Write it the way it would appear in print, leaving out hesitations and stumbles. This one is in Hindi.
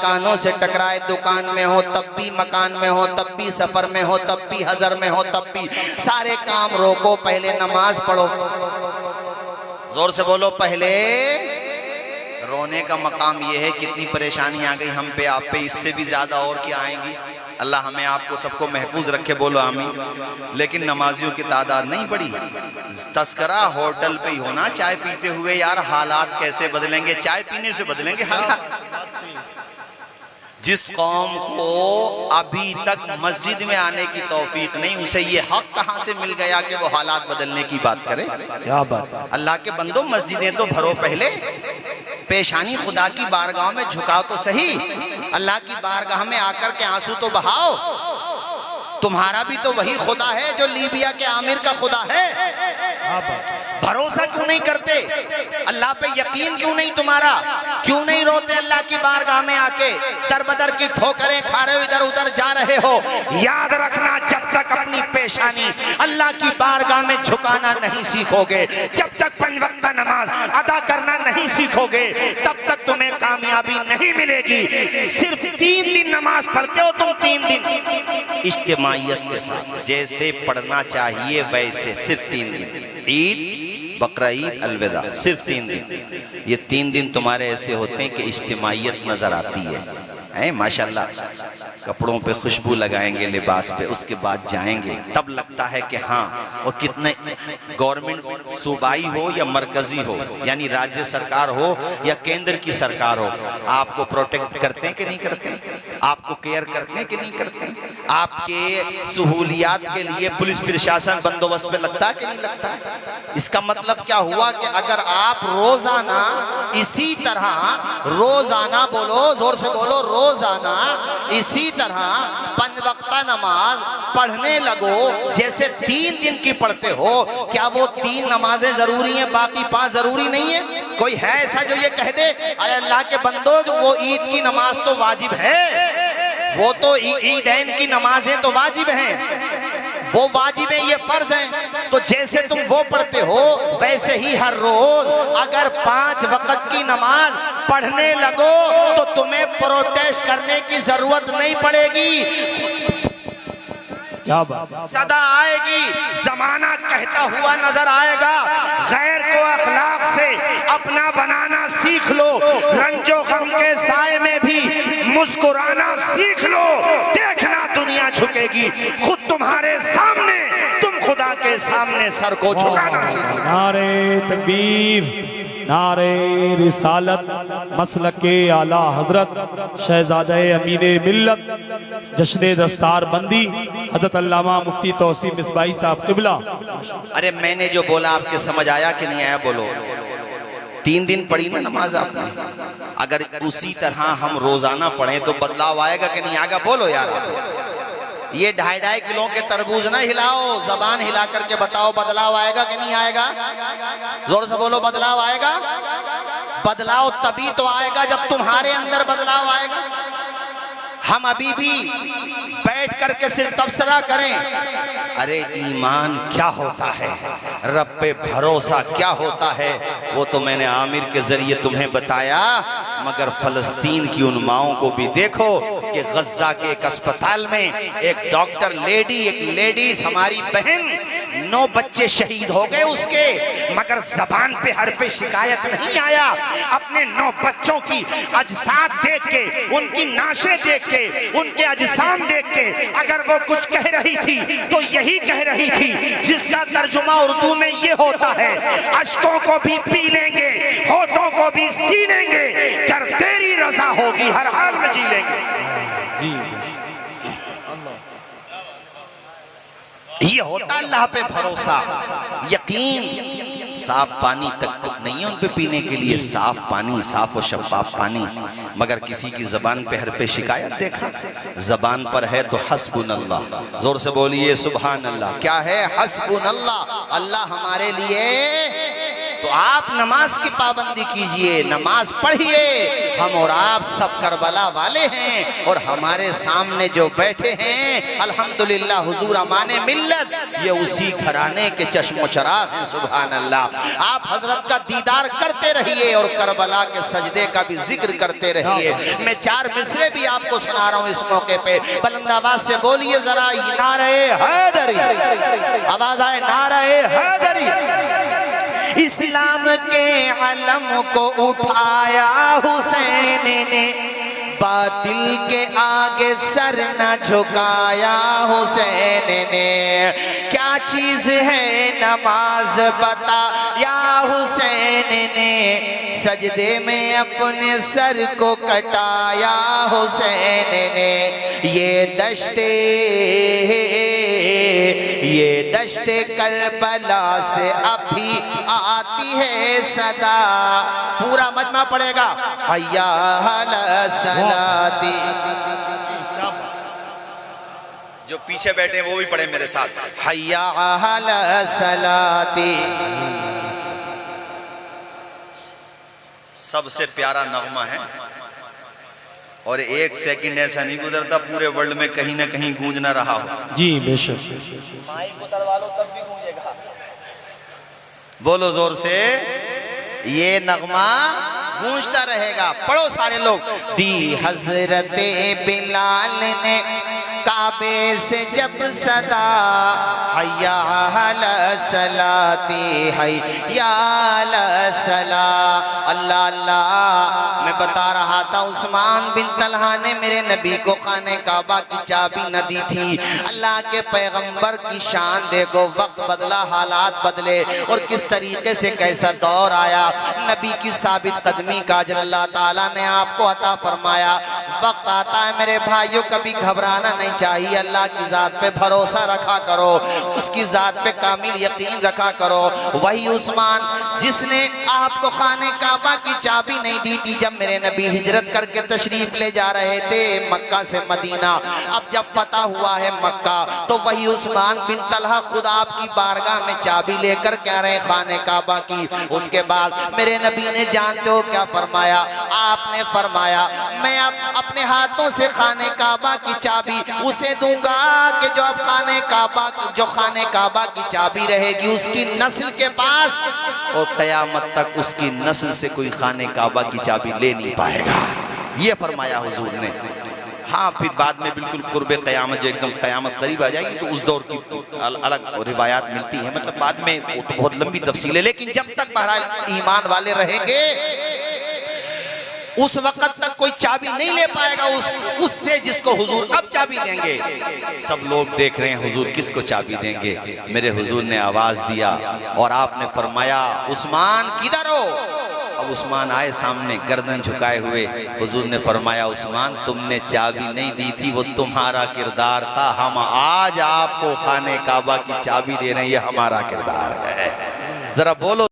कानों से टकराए, दुकान में हो तब भी, मकान में हो तब भी, सफर में हो तब भी, हजर में हो तब भी, सारे काम रोको, पहले नमाज पढ़ो। जोर से बोलो, पहले। रोने का मकाम ये है, कितनी परेशानी आ गई हम पे, आप पे, इससे भी ज्यादा और क्या आएंगी। अल्लाह हमें आपको सबको महफूज रखे, बोलो आमीन। लेकिन नमाजियों की तादाद नहीं बढ़ी। तस्करा होटल पे ही होना, चाय पीते हुए, यार हालात कैसे बदलेंगे, चाय पीने से बदलेंगे हालात। जिस कौम को अभी तक मस्जिद में आने की तौफीक नहीं, उसे ये हक कहां से मिल गया कि वो हालात बदलने की बात करे। क्या बात। अल्लाह के बंदो, मस्जिदें तो भरो पहले, पेशानी खुदा की बारगाह में झुकाओ तो सही, अल्लाह की बारगाह में आकर के आंसू तो बहाओ। तुम्हारा भी तो वही खुदा है जो लीबिया के आमिर का खुदा है। भरोसा क्यों नहीं करते अल्लाह पे, यकीन क्यों नहीं तुम्हारा, क्यों नहीं रोते अल्लाह की बारगाह में आके, दरबदर की ठोकरें खा रहे हो, इधर उधर जा रहे हो। याद रखना, जब तक अपनी पेशानी अल्लाह की बारगाह में झुकाना नहीं सीखोगे, जब तक 5 वक्त नमाज अदा करना नहीं सीखोगे, तब तक तुम्हें कामयाबी नहीं मिलेगी। सिर्फ 3 दिन नमाज पढ़ते हो तुम, 3 दिन इज्तिमाइयत के साथ, जैसे पढ़ना चाहिए वैसे, सिर्फ 3 दिन। ईद, बकरा ईद, अलविदा, सिर्फ 3 दिन। ये 3 दिन तुम्हारे ऐसे होते हैं कि इज्तिमाइयत नजर आती है माशाल्लाह। कपड़ों पे खुशबू लगाएंगे, लिबास पे, उसके बाद जाएंगे, तब लगता है कि हाँ। और कितने गवर्नमेंट सूबाई हो या मरकजी हो, यानी राज्य सरकार हो या केंद्र की सरकार हो, आपको प्रोटेक्ट करते हैं कि नहीं करते, आपको केयर करते हैं कि नहीं करते, आपके सहूलियात के लिए पुलिस प्रशासन बंदोबस्त पे लगता है कि नहीं लगता है। इसका मतलब क्या हुआ कि अगर आप रोजाना इसी तरह, रोजाना बोलो, जोर से बोलो, रोजाना इसी तरह 5 वक्त नमाज पढ़ने लगो जैसे 3 दिन की पढ़ते हो, क्या वो 3 नमाजें जरूरी हैं, बाकी 5 जरूरी नहीं है? कोई है ऐसा जो ये कह दे अरे अल्लाह के बंदो, जो वो ईद की नमाज तो वाजिब है, वो तो ईदैन की नमाजें तो वाजिब हैं, वो वाजिब है, ये फर्ज है। तो जैसे तुम वो पढ़ते हो वैसे ही हर रोज अगर 5 वक्त की नमाज पढ़ने लगो तो तुम्हें प्रोटेस्ट करने की जरूरत नहीं पड़ेगी। क्या बात। सदा आएगी, जमाना कहता हुआ नजर आएगा, गैर को अखलाक से अपना बनाना सीख लो, रंजो गम के साए में भी मुस्कुराना सीख लो, देखना दुनिया झुकेगी, खुद तुम्हारे सामने, तुम खुदा के सामने सर को झुकाना सीखो। नारे तकबीर, नारे रिसालत, मसलके आला हजरत शहजादे अमीने मिल्लत जश्न दस्तार बंदी हजरत अल्लामा मुफ्ती तौसीफ मिसबाही साहब किबला। अरे मैंने जो बोला आपके समझ आया कि नहीं आया? बोलो। 3 दिन पढ़ी ना नमाज आपने, अगर उसी तरह हम रोजाना पढ़ें तो बदलाव आएगा कि नहीं आएगा? बोलो यार। ये 2.5 किलो के तरबूज ना हिलाओ, जबान हिला करके बताओ बदलाव आएगा कि नहीं आएगा? जोर से बोलो, बदलाव आएगा। बदलाव तभी तो आएगा जब तुम्हारे अंदर बदलाव आएगा। हम अभी भी बैठ करके सिर्फ तबसरा करें, अरे ईमान क्या होता है, रब पे भरोसा क्या होता है, वो तो मैंने आमिर के जरिए तुम्हें बताया। मगर फलस्तीन की उन माओं को भी देखो कि गज्जा के एक अस्पताल में एक डॉक्टर लेडी, एक लेडीज हमारी बहन, 9 बच्चे शहीद हो गए उसके, मगर जबान पे हरफे शिकायत नहीं आया। अपने 9 बच्चों की अजसाद देख के, उनकी नाशें देख के, उनके अजसाम देख के अगर वो कुछ कह रही थी तो यही कह रही थी जिसका तर्जुमा उर्दू में ये होता है, अश्कों को भी पी लेंगे, होठों को भी सी लेंगे, कर तेरी रजा होगी हर हाल में जी लेंगे। जी ये होता अल्लाह पे भरोसा, यकीन। साफ पानी तक नहीं है उन पे पीने के लिए, साफ पानी, साफ और शफाफ पानी, मगर किसी की जबान पे हरफे शिकायत देखा। जबान पर है तो हस्बुनल्लाह, जोर से बोलिए सुभान अल्लाह। क्या है? हस्बुनल्लाह, अल्लाह हमारे लिए तो आप नमाज की पाबंदी कीजिए, नमाज पढ़िए। हम और आप सब करबला वाले हैं और हमारे सामने जो बैठे हैं अल्हम्दुलिल्लाह हुजूर अमाने मिल्लत, ये उसी घराने के चश्मो चराग हैं। सुभान अल्लाह। आप हजरत का दीदार करते रहिए और करबला के सजदे का भी जिक्र करते रहिए। मैं 4 मिसरे भी आपको सुना रहा हूँ इस मौके पे। बुलंद आवाज से बोलिए जरा, नारे हैदरी, आवाज आए, नारे हैदरी। इस्लाम के अलम को उठाया हुसैन ने, बातिल के आगे सर न झुकाया हुसैन ने। क्या चीज है नमाज बताया हुसैन ने, सजदे में अपने सर को कटाया हुसैन ने। ये दश्ते करबला से अभी आती है सदा। पूरा मजमा पड़ेगा, हय्या अला सलाती। जो पीछे बैठे हैं वो भी पढ़े मेरे साथ, हय्या अला सलाती। सबसे प्यारा नगमा है और 1 सेकंड ऐसा नहीं गुजरता पूरे वर्ल्ड में कहीं ना कहीं गूंज ना रहा हो। जी बेशक। माइक उतरवा लो तब भी गूंजेगा। बोलो जोर से, ये नगमा गूंजता रहेगा। पढ़ो सारे लोग। दी हजरते बिलाल ने काबे से जब सदा, हय्या अला सलाती, हय्या अला सला। अल्लाह अल्लाह। मैं बता रहा था उस्मान बिन तलहा ने मेरे नबी को खाने काबा की चाबी न दी थी। अल्लाह के पैगंबर की शान देखो, वक्त बदला, हालात बदले और किस तरीके से कैसा दौर आया। नबी की साबित कदमी का अजर अल्लाह ताला ने आपको अता फरमाया। वक्त आता है मेरे भाइयों, कभी घबराना नहीं चाहिए। अल्लाह की जात पे भरोसा रखा करो, उसकी जात पे कामिल यकीन रखा करो। वही उस्मान जिसने आपको खाने काबा की चाबी नहीं दी थी जब मेरे नबी हिजरत करके तशरीफ ले जा रहे थे मक्का से मदीना। अब जब फतह हुआ है मक्का तो वही उस्मान बिन तलहा खुद आपकी बारगाह में चाबी लेकर कह रहे खाने काबा की। उसके बाद मेरे नबी ने जानते हो क्या फरमाया? आपने फरमाया मैं अपने हाथों से खाने काबा की चाबी उसे दूंगा कि जो अब खाने काबा की चाबी रहेगी उसकी नस्ल के पास, और कयामत तक उसकी नस्ल से कोई खाने काबा की चाबी ले नहीं पाएगा। ये फरमाया हुजूर ने। हाँ, फिर बाद में बिल्कुल कुर्बे क़यामत, जो एकदम क़यामत करीब आ जाएगी तो उस दौर की अलग रिवायात मिलती है, मतलब बाद में वो तो बहुत लंबी तफसील है। लेकिन जब तक बहरहाल ईमान वाले रहेंगे उस वक्त तक कोई चाबी नहीं ले पाएगा उससे जिसको हुजूर अब चाबी देंगे। सब लोग देख रहे हैं हुजूर किसको चाबी देंगे। मेरे हुजूर ने आवाज दिया और आपने फरमाया उस्मान किधर हो? अब उस्मान आए सामने गर्दन झुकाए हुए। हुजूर ने फरमाया उस्मान तुमने चाबी नहीं दी थी, वो तुम्हारा किरदार था। हम आज आपको खाने काबा की चाबी दे रहे हैं, ये हमारा किरदार है। जरा बोलो।